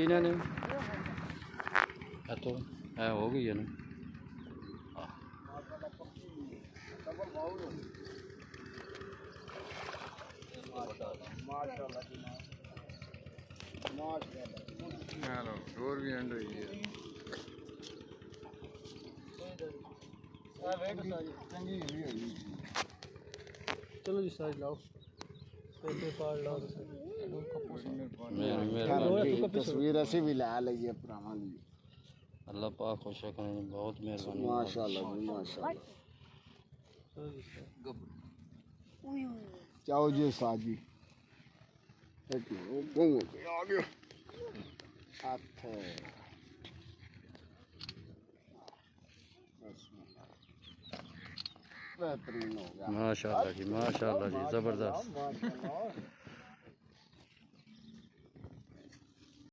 ਕੱਟੀ ਨੇ ਨੇ ਇੱਥੋਂ ਐ ਹੋ ਗਈ ਇਹਨੂੰ ਹੋਰ ਵੀ ਐਂਡ ਹੋਈ ਹੈ ਚੰਗੀ ਵੀ ਹੋਈ चलो जी साइड लाओ पेटे पाड़ लाओ तस्वीर ऐसी भी ला लगी भरावां दी अल्लाह पाक खुश रखे बहुत मेहरबानी माशाअल्लाह जी माशाअल्लाह चाओ जी साजी एक वो आ गया हाथ बेहतरीन हो गया माशाअल्लाह जी ज़बरदस्त।